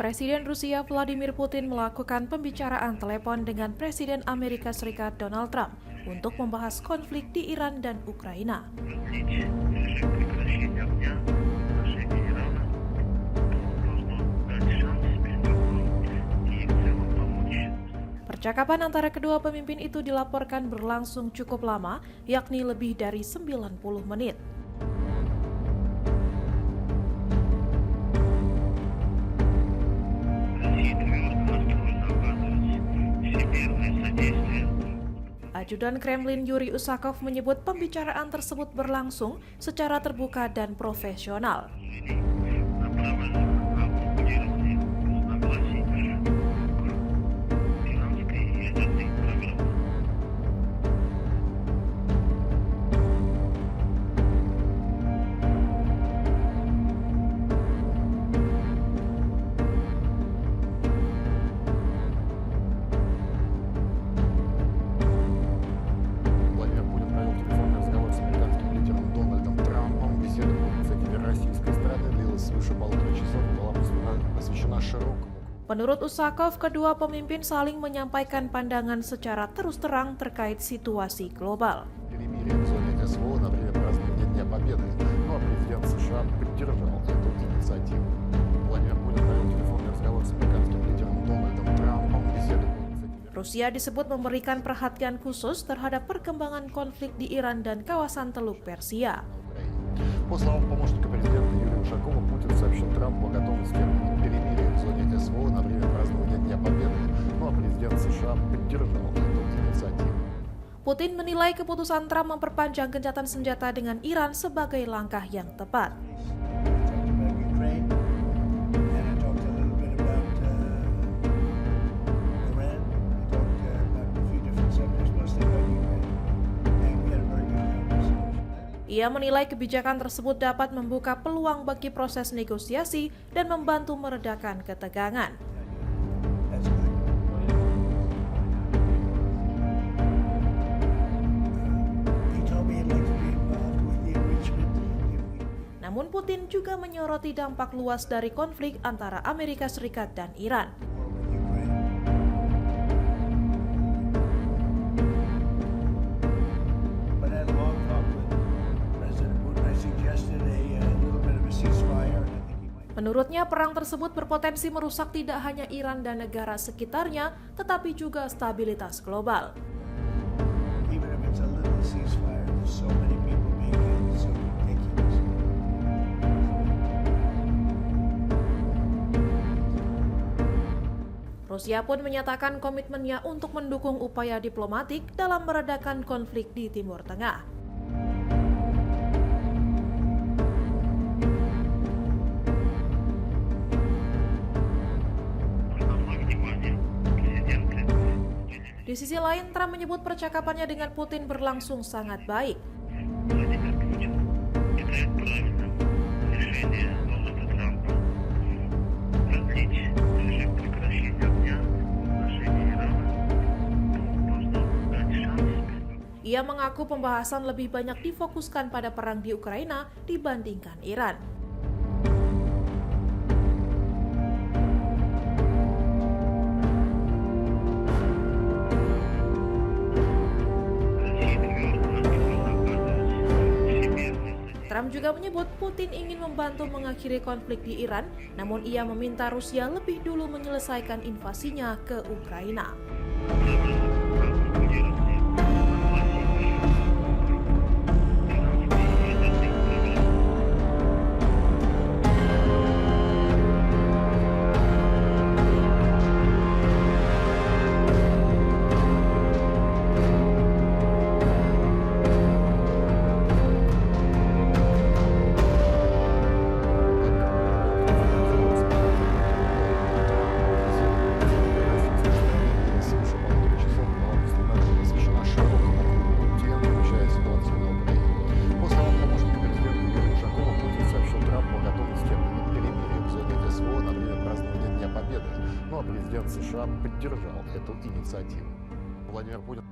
Presiden Rusia Vladimir Putin melakukan pembicaraan telepon dengan Presiden Amerika Serikat Donald Trump untuk membahas konflik di Iran dan Ukraina. Percakapan antara kedua pemimpin itu dilaporkan berlangsung cukup lama, yakni lebih dari 90 menit. Ajudan Kremlin Yuri Usakov menyebut pembicaraan tersebut berlangsung secara terbuka dan profesional. Menurut Usakov, kedua pemimpin saling menyampaikan pandangan secara terus terang terkait situasi global. Rusia disebut memberikan perhatian khusus terhadap perkembangan konflik di Iran dan kawasan Teluk Persia. По словам помощника президента Юрия Ушакова, Путин сообщил Трампу о готовности перемирия в зоне СВО на время празднования Дня Победы, ну а президент США поддержал эту инициативу. Putin menilai keputusan Trump memperpanjang gencatan senjata dengan Iran sebagai langkah yang tepat. Ia menilai kebijakan tersebut dapat membuka peluang bagi proses negosiasi dan membantu meredakan ketegangan. Namun Putin juga menyoroti dampak luas dari konflik antara Amerika Serikat dan Iran. Menurutnya, perang tersebut berpotensi merusak tidak hanya Iran dan negara sekitarnya, tetapi juga stabilitas global. Rusia pun menyatakan komitmennya untuk mendukung upaya diplomatik dalam meredakan konflik di Timur Tengah. Di sisi lain, Trump menyebut percakapannya dengan Putin berlangsung sangat baik. Ia mengaku pembahasan lebih banyak difokuskan pada perang di Ukraina dibandingkan Iran. Trump juga menyebut Putin ingin membantu mengakhiri konflik di Iran, namun ia meminta Rusia lebih dulu menyelesaikan invasinya ke Ukraina. президент США поддержал эту инициативу. Владимир Путин